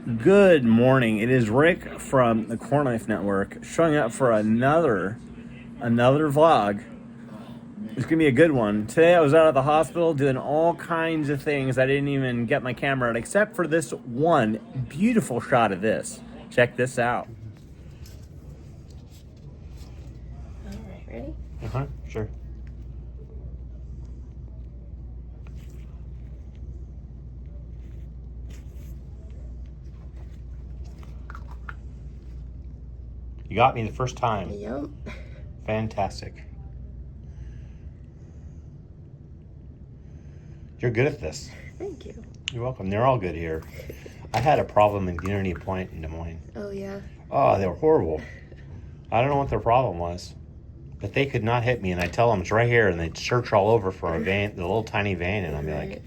Good morning. It is Rick from the Core Knife Network showing up for another vlog. It's gonna be a good one. Today I was out of the hospital doing all kinds of things. I didn't even get my camera out except for this one beautiful shot of this. Check this out. All right, ready? Sure. You got me the first time. Yep. Fantastic. You're good at this. Thank you. You're welcome. They're all good here. I had a problem in Unity Point in Des Moines. Oh, yeah. Oh, they were horrible. I don't know what their problem was, but they could not hit me. And I tell them it's right here, and they'd search all over for a vein, the little tiny vein, and I'd be like,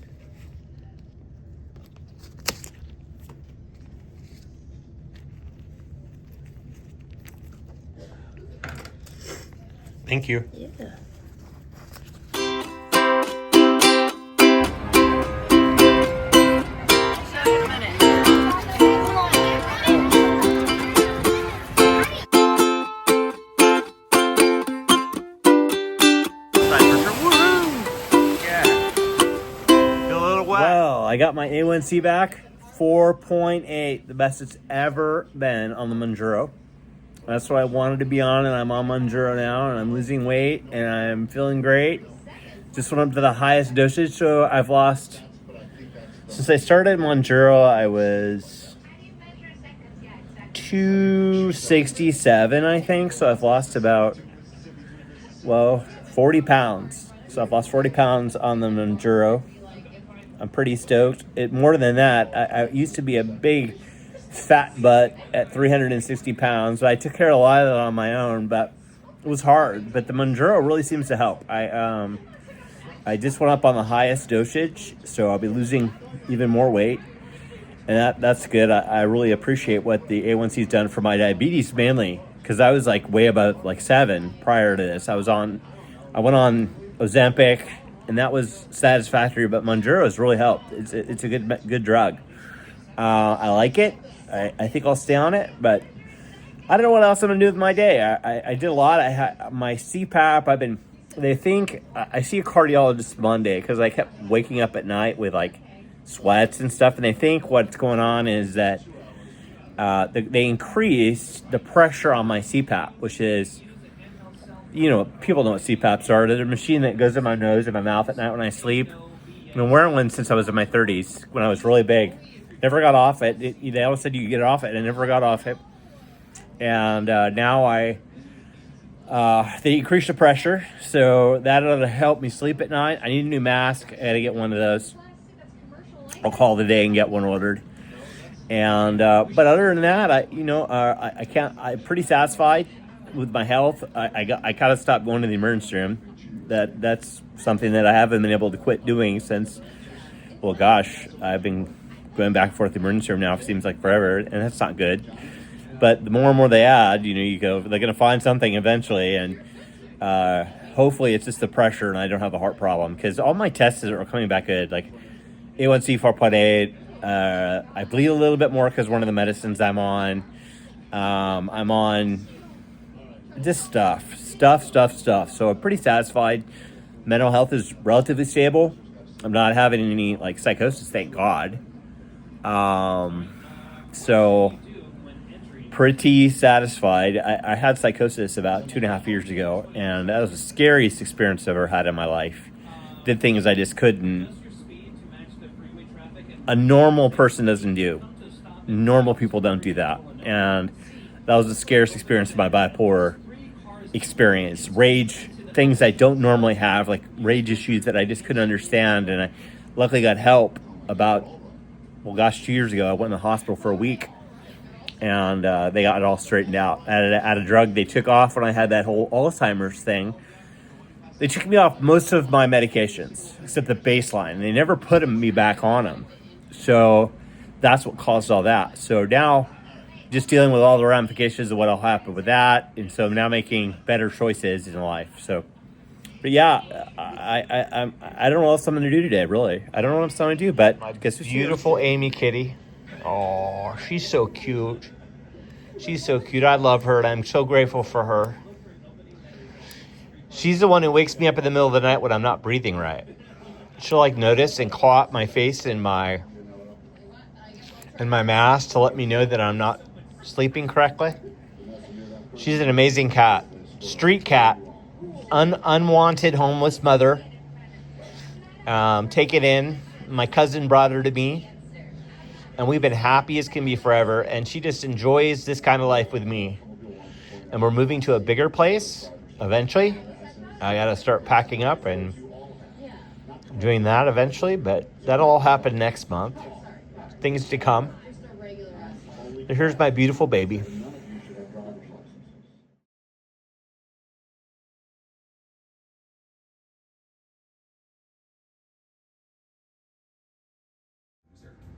"Thank you." Yeah. Well, I got my A1C back, 4.8, the best it's ever been on the Mounjaro. That's what I wanted to be on, and I'm on Mounjaro now, and I'm losing weight, and I'm feeling great. Just went up to the highest dosage, so I've lost, since I started Mounjaro, I was 267, I think, so I've lost about, 40 pounds. So I've lost 40 pounds on the Mounjaro. I'm pretty stoked. More than that, I used to be a big fat butt at 360 pounds. But I took care of a lot of it on my own, but it was hard. But the Mounjaro really seems to help. I just went up on the highest dosage, so I'll be losing even more weight. And that's good. I really appreciate what the A1C's done for my diabetes, mainly because I was like way above like 7 prior to this. I went on Ozempic, and that was satisfactory, but Mounjaro has really helped. It's a good drug. I like it. I think I'll stay on it, but I don't know what else I'm gonna do with my day. I did a lot. I had my CPAP. They think I see a cardiologist Monday because I kept waking up at night with like sweats and stuff, and they think what's going on is that they increased the pressure on my CPAP, which is, people know what CPAPs are. They're a machine that goes in my nose and my mouth at night when I sleep. I've been wearing one since I was in my 30s when I was really big. Never got off it. They always said you could get off it. I never got off it. And now they increased the pressure, so that'll help me sleep at night. I need a new mask. I got to get one of those. I'll call today and get one ordered. And but other than that, I'm pretty satisfied with my health. I kind of stopped going to the emergency room. That's something that I haven't been able to quit doing since, I've been going back and forth to the emergency room now. It seems like forever, and that's not good. But the more and more they add, you go, they're going to find something eventually, and hopefully it's just the pressure and I don't have a heart problem, because all my tests are coming back good, like A1C 4.8. I bleed a little bit more because one of the medicines I'm on. I'm on just stuff. So I'm pretty satisfied. Mental health is relatively stable. I'm not having any like psychosis, thank God. So pretty satisfied. I had psychosis about 2.5 years ago, and that was the scariest experience I've ever had in my life. Did things I just couldn't. A normal person doesn't do. Normal people don't do that. And that was the scariest experience of my bipolar experience. Rage, things I don't normally have, like rage issues that I just couldn't understand. And I luckily got help about, 2 years ago. I went in the hospital for a week, and they got it all straightened out. I had a drug they took off when I had that whole Alzheimer's thing. They took me off most of my medications, except the baseline. And they never put me back on them. So that's what caused all that. So now, just dealing with all the ramifications of what will happen with that. And so I'm now making better choices in life. So, but yeah, I don't know what else I'm going to do today, really. I don't know what else I'm going to do, but Beautiful Amy Kitty. Oh, she's so cute. She's so cute. I love her, and I'm so grateful for her. She's the one who wakes me up in the middle of the night when I'm not breathing right. She'll like notice and claw at my face and my mask to let me know that I'm not sleeping correctly. She's an amazing cat. Street cat. Unwanted homeless mother. Take it in. My cousin brought her to me. And we've been happy as can be forever. And she just enjoys this kind of life with me. And we're moving to a bigger place eventually. I got to start packing up and doing that eventually. But that'll all happen next month. Things to come. And here's my beautiful baby.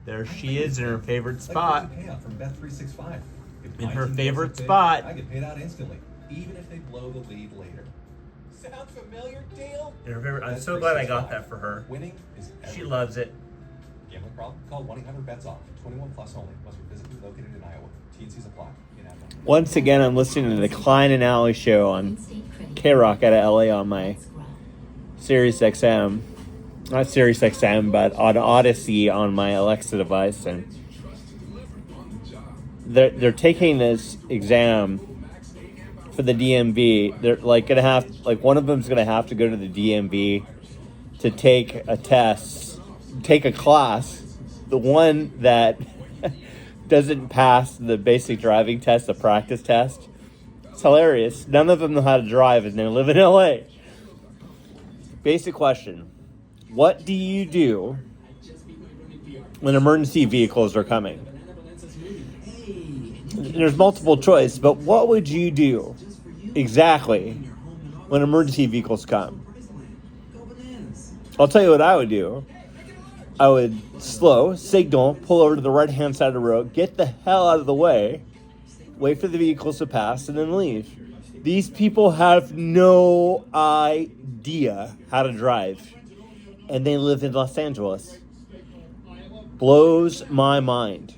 There she is in her favorite spot. From Bet365. In her favorite spot. I get paid out instantly, even if they blow the lead later. Sound familiar, Dale? I'm so glad I got that for her. Winning is She loves it. Gambling problem? Call 1-800-BETS-OFF. 21 plus only. Must be physically located in Iowa. T&Cs apply. Once again, I'm listening to the Klein and Alley show on K-Rock out of LA on my Sirius XM. Not Sirius XM, but on Odyssey on my Alexa device. And they're taking this exam for the DMV. They're like gonna have, like, one of them's gonna have to go to the DMV to take a test, take a class. The one that doesn't pass the basic driving test, the practice test. It's hilarious. None of them know how to drive and they live in LA. Basic question. What do you do when emergency vehicles are coming? There's multiple choice, but what would you do exactly when emergency vehicles come? I'll tell you what I would do. I would slow, signal, pull over to the right-hand side of the road, get the hell out of the way, wait for the vehicles to pass, and then leave. These people have no idea how to drive, and they live in Los Angeles. Blows my mind.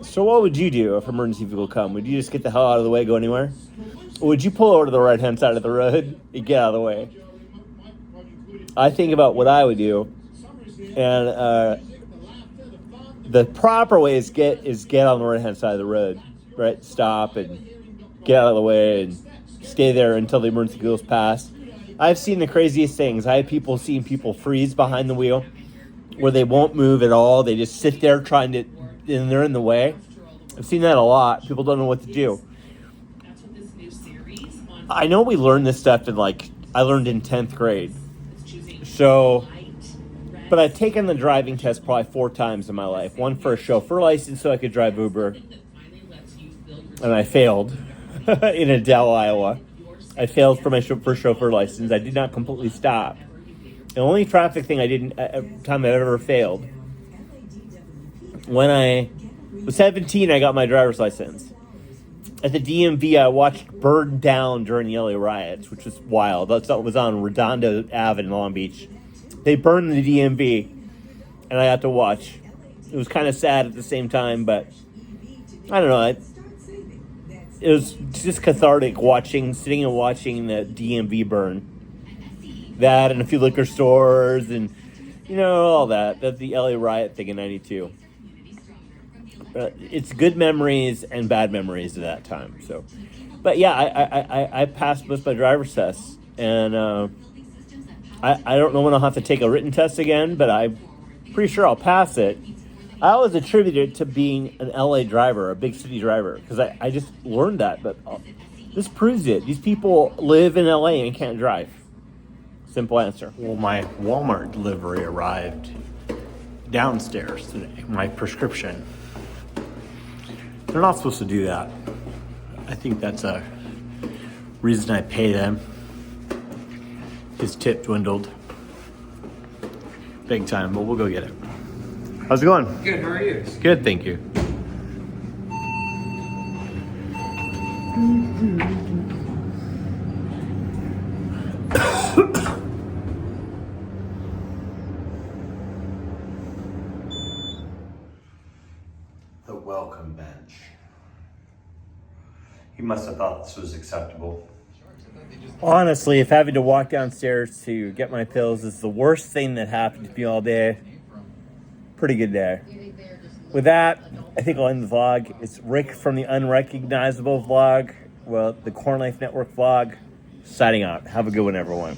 So what would you do if emergency vehicle come? Would you just get the hell out of the way, go anywhere? Or would you pull over to the right-hand side of the road and get out of the way? I think about what I would do. And the proper way is get on the right hand side of the road, right? Stop and get out of the way and stay there until the emergency vehicles pass. I've seen the craziest things. I have seen people freeze behind the wheel where they won't move at all. They just sit there and they're in the way. I've seen that a lot. People don't know what to do. I know we learned this stuff I learned in 10th grade. So, but I've taken the driving test probably 4 times in my life. One for a chauffeur license so I could drive Uber. And I failed in Adel, Iowa. I failed for my first chauffeur license. I did not completely stop. The only traffic thing time I've ever failed. When I was 17, I got my driver's license. At the DMV, I watched burn down during the LA riots, which was wild. That was on Redondo Ave in Long Beach. They burned the DMV, and I got to watch. It was kind of sad at the same time, but I don't know. It was just cathartic sitting and watching the DMV burn. That and a few liquor stores and, all that. That's the LA riot thing in 92. It's good memories and bad memories of that time. So, but yeah, I passed most of my driver's tests, and I don't know when I'll have to take a written test again, but I'm pretty sure I'll pass it. I always attribute it to being an LA driver, a big city driver, because I just learned that. But this proves it. These people live in LA and can't drive. Simple answer. Well, my Walmart delivery arrived downstairs today. My prescription. They're not supposed to do that. I think that's a reason I pay them. His tip dwindled big time, but we'll go get it. How's it going? Good, how are you? Good, thank you. bench. He must have thought this was acceptable. Honestly, if having to walk downstairs to get my pills is the worst thing that happened to me all day, pretty good day. With that, I think I'll end the vlog. It's Rick from the Unrecognizable vlog, well, the Corn Life Network vlog, signing out. Have a good one, everyone.